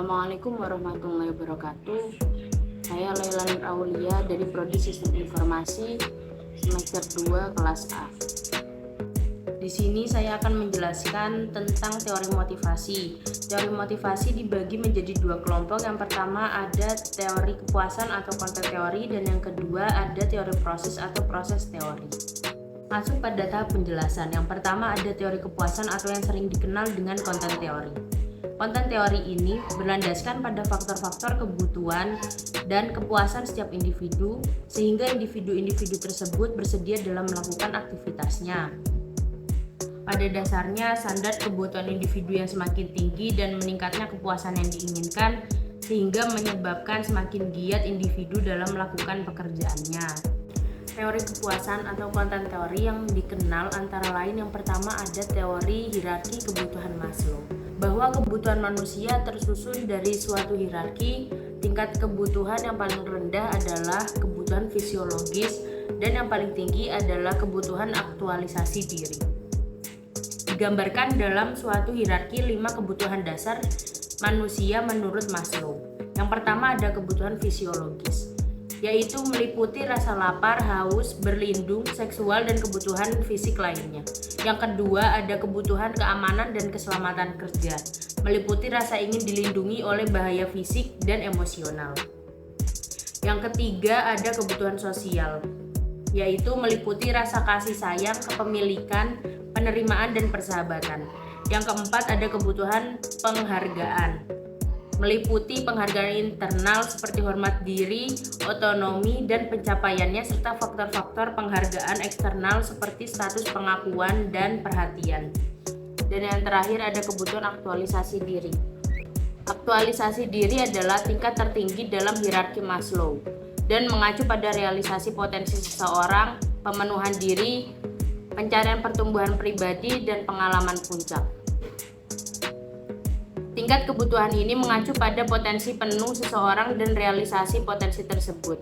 Assalamualaikum warahmatullahi wabarakatuh. Saya Laila Nur Aulia dari Prodi Sistem Informasi semester 2 kelas A. Di sini saya akan menjelaskan tentang teori motivasi. Teori motivasi dibagi menjadi dua kelompok. Yang pertama ada teori kepuasan atau konten teori, dan yang kedua ada teori proses atau proses teori. Masuk pada tahap penjelasan. Yang pertama ada teori kepuasan atau yang sering dikenal dengan konten teori. Konten teori ini berlandaskan pada faktor-faktor kebutuhan dan kepuasan setiap individu, sehingga individu-individu tersebut bersedia dalam melakukan aktivitasnya. Pada dasarnya, standar kebutuhan individu yang semakin tinggi dan meningkatnya kepuasan yang diinginkan, sehingga menyebabkan semakin giat individu dalam melakukan pekerjaannya. Teori kepuasan atau konten teori yang dikenal antara lain, yang pertama ada teori hierarki kebutuhan Maslow, bahwa kebutuhan manusia tersusun dari suatu hierarki. Tingkat kebutuhan yang paling rendah adalah kebutuhan fisiologis dan yang paling tinggi adalah kebutuhan aktualisasi diri. Digambarkan dalam suatu hierarki 5 kebutuhan dasar manusia menurut Maslow. Yang pertama ada kebutuhan fisiologis, yaitu meliputi rasa lapar, haus, berlindung, seksual, dan kebutuhan fisik lainnya. Yang kedua ada kebutuhan keamanan dan keselamatan kerja, meliputi rasa ingin dilindungi oleh bahaya fisik dan emosional. Yang ketiga ada kebutuhan sosial, yaitu meliputi rasa kasih sayang, kepemilikan, penerimaan, dan persahabatan. Yang keempat ada kebutuhan penghargaan, meliputi penghargaan internal seperti hormat diri, otonomi, dan pencapaiannya, serta faktor-faktor penghargaan eksternal seperti status pengakuan dan perhatian. Dan yang terakhir ada kebutuhan aktualisasi diri. Aktualisasi diri adalah tingkat tertinggi dalam hierarki Maslow dan mengacu pada realisasi potensi seseorang, pemenuhan diri, pencarian pertumbuhan pribadi, dan pengalaman puncak. Tingkat kebutuhan ini mengacu pada potensi penuh seseorang dan realisasi potensi tersebut.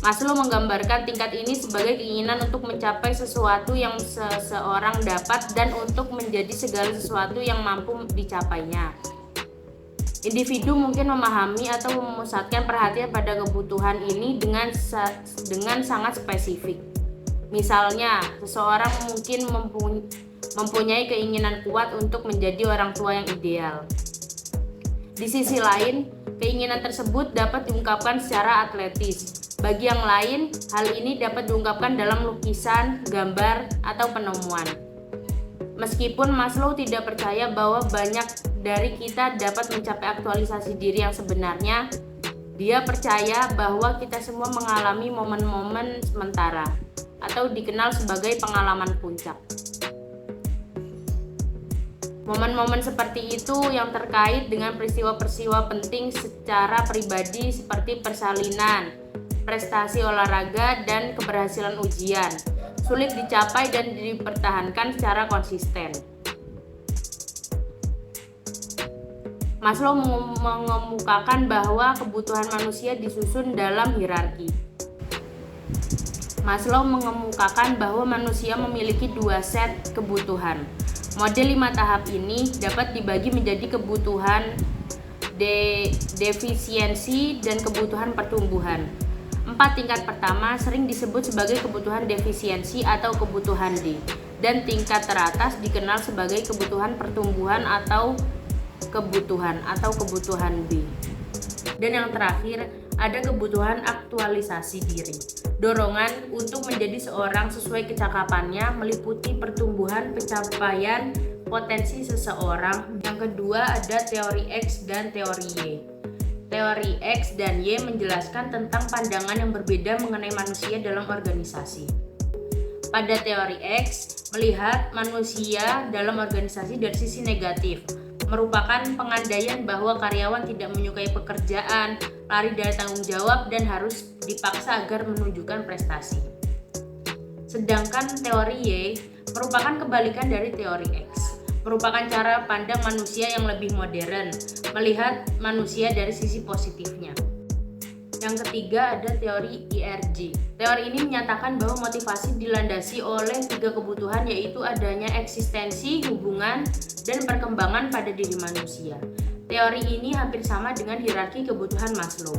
Maslow menggambarkan tingkat ini sebagai keinginan untuk mencapai sesuatu yang seseorang dapat dan untuk menjadi segala sesuatu yang mampu dicapainya. Individu mungkin memahami atau memusatkan perhatian pada kebutuhan ini dengan sangat spesifik. Misalnya, seseorang mungkin mempunyai keinginan kuat untuk menjadi orang tua yang ideal. Di sisi lain, keinginan tersebut dapat diungkapkan secara atletis. Bagi yang lain, hal ini dapat diungkapkan dalam lukisan, gambar, atau penemuan. Meskipun Maslow tidak percaya bahwa banyak dari kita dapat mencapai aktualisasi diri yang sebenarnya, dia percaya bahwa kita semua mengalami momen-momen sementara, atau dikenal sebagai pengalaman puncak. Momen-momen seperti itu yang terkait dengan peristiwa-peristiwa penting secara pribadi seperti persalinan, prestasi olahraga, dan keberhasilan ujian, sulit dicapai dan dipertahankan secara konsisten. Maslow mengemukakan bahwa kebutuhan manusia disusun dalam hierarki. Maslow mengemukakan bahwa manusia memiliki 2 set kebutuhan. Model 5 tahap ini dapat dibagi menjadi kebutuhan defisiensi dan kebutuhan pertumbuhan. 4 tingkat pertama sering disebut sebagai kebutuhan defisiensi atau kebutuhan D, dan tingkat teratas dikenal sebagai kebutuhan pertumbuhan atau kebutuhan B. Dan yang terakhir ada kebutuhan aktualisasi diri. Dorongan untuk menjadi seorang sesuai kecakapannya meliputi pertumbuhan pencapaian potensi seseorang. Yang kedua ada teori X dan teori Y. Teori X dan Y menjelaskan tentang pandangan yang berbeda mengenai manusia dalam organisasi. Pada teori X, melihat manusia dalam organisasi dari sisi negatif, merupakan pengandaian bahwa karyawan tidak menyukai pekerjaan, lari dari tanggung jawab, dan harus dipaksa agar menunjukkan prestasi. Sedangkan teori Y merupakan kebalikan dari teori X, merupakan cara pandang manusia yang lebih modern, melihat manusia dari sisi positifnya. Yang ketiga ada teori IRG. Teori ini menyatakan bahwa motivasi dilandasi oleh 3 kebutuhan, yaitu adanya eksistensi, hubungan, dan perkembangan pada diri manusia. Teori ini hampir sama dengan hierarki kebutuhan Maslow.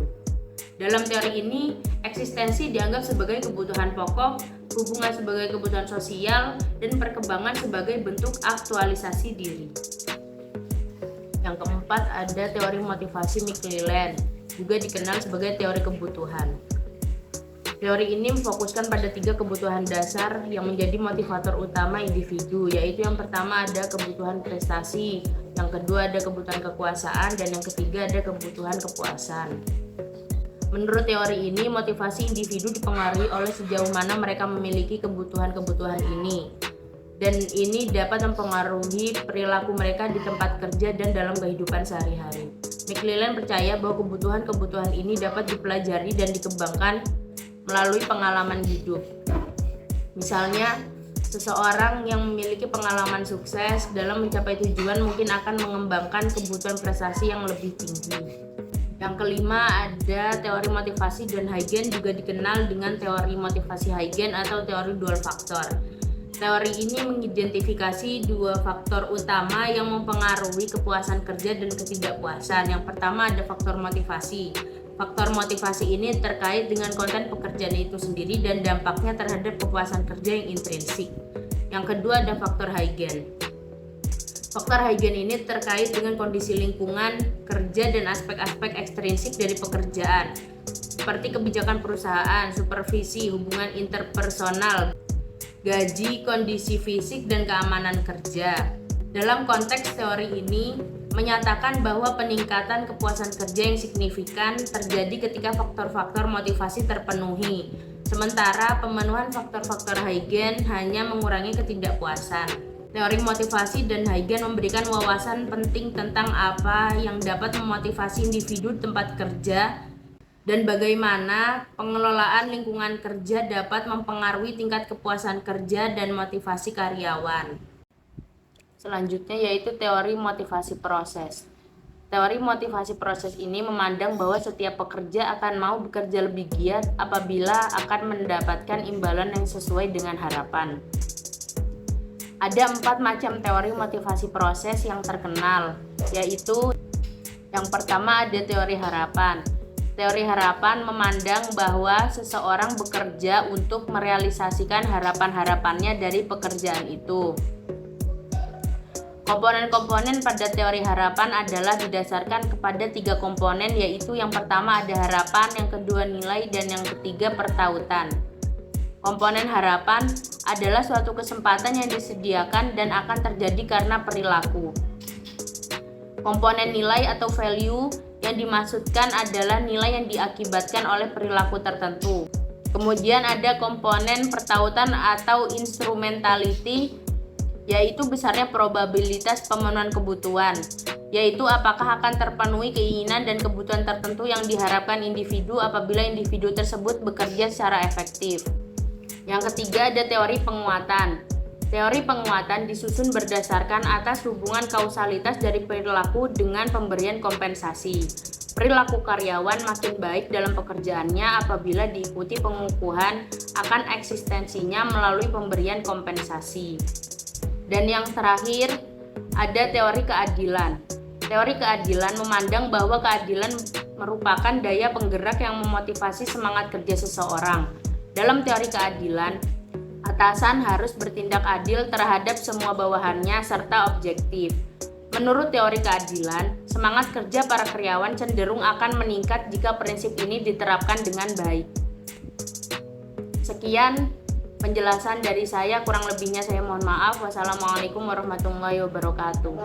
Dalam teori ini, eksistensi dianggap sebagai kebutuhan pokok, hubungan sebagai kebutuhan sosial, dan perkembangan sebagai bentuk aktualisasi diri. Yang keempat ada teori motivasi McClelland, juga dikenal sebagai teori kebutuhan. Teori ini memfokuskan pada 3 kebutuhan dasar yang menjadi motivator utama individu, yaitu yang pertama ada kebutuhan prestasi, yang kedua ada kebutuhan kekuasaan, dan yang ketiga ada kebutuhan kepuasan. Menurut teori ini, motivasi individu dipengaruhi oleh sejauh mana mereka memiliki kebutuhan-kebutuhan ini. Dan ini dapat mempengaruhi perilaku mereka di tempat kerja dan dalam kehidupan sehari-hari. McClelland percaya bahwa kebutuhan-kebutuhan ini dapat dipelajari dan dikembangkan melalui pengalaman hidup. Misalnya, seseorang yang memiliki pengalaman sukses dalam mencapai tujuan mungkin akan mengembangkan kebutuhan prestasi yang lebih tinggi. Yang kelima ada teori motivasi dan Huygens, juga dikenal dengan teori motivasi Huygens atau teori dual faktor. Teori ini mengidentifikasi 2 faktor utama yang mempengaruhi kepuasan kerja dan ketidakpuasan. Yang pertama ada faktor motivasi. Faktor motivasi ini terkait dengan konten pekerjaan itu sendiri dan dampaknya terhadap kepuasan kerja yang intrinsik. Yang kedua ada faktor Huygens. Faktor Huygens ini terkait dengan kondisi lingkungan kerja dan aspek-aspek ekstrinsik dari pekerjaan, seperti kebijakan perusahaan, supervisi, hubungan interpersonal, gaji, kondisi fisik, dan keamanan kerja. Dalam konteks teori ini, menyatakan bahwa peningkatan kepuasan kerja yang signifikan terjadi ketika faktor-faktor motivasi terpenuhi, sementara pemenuhan faktor-faktor Huygens hanya mengurangi ketidakpuasan. Teori motivasi dan Huygens memberikan wawasan penting tentang apa yang dapat memotivasi individu di tempat kerja dan bagaimana pengelolaan lingkungan kerja dapat mempengaruhi tingkat kepuasan kerja dan motivasi karyawan. Selanjutnya yaitu teori motivasi proses. Teori motivasi proses ini memandang bahwa setiap pekerja akan mau bekerja lebih giat apabila akan mendapatkan imbalan yang sesuai dengan harapan. Ada 4 macam teori motivasi proses yang terkenal, yaitu yang pertama ada teori harapan. Teori harapan memandang bahwa seseorang bekerja untuk merealisasikan harapan-harapannya dari pekerjaan itu. Komponen-komponen pada teori harapan adalah didasarkan kepada 3 komponen, yaitu yang pertama ada harapan, yang kedua nilai, dan yang ketiga pertautan. Komponen harapan adalah suatu kesempatan yang disediakan dan akan terjadi karena perilaku. Komponen nilai atau value yang dimaksudkan adalah nilai yang diakibatkan oleh perilaku tertentu. Kemudian ada komponen pertautan atau instrumentality, yaitu besarnya probabilitas pemenuhan kebutuhan, yaitu apakah akan terpenuhi keinginan dan kebutuhan tertentu yang diharapkan individu apabila individu tersebut bekerja secara efektif. Yang ketiga ada teori penguatan. Teori penguatan disusun berdasarkan atas hubungan kausalitas dari perilaku dengan pemberian kompensasi. Perilaku karyawan makin baik dalam pekerjaannya apabila diikuti pengukuhan akan eksistensinya melalui pemberian kompensasi. Dan yang terakhir ada teori keadilan. Teori keadilan memandang bahwa keadilan merupakan daya penggerak yang memotivasi semangat kerja seseorang. Dalam teori keadilan, atasan harus bertindak adil terhadap semua bawahannya serta objektif. Menurut teori keadilan, semangat kerja para karyawan cenderung akan meningkat jika prinsip ini diterapkan dengan baik. Sekian penjelasan dari saya, kurang lebihnya saya mohon maaf. Wassalamualaikum warahmatullahi wabarakatuh.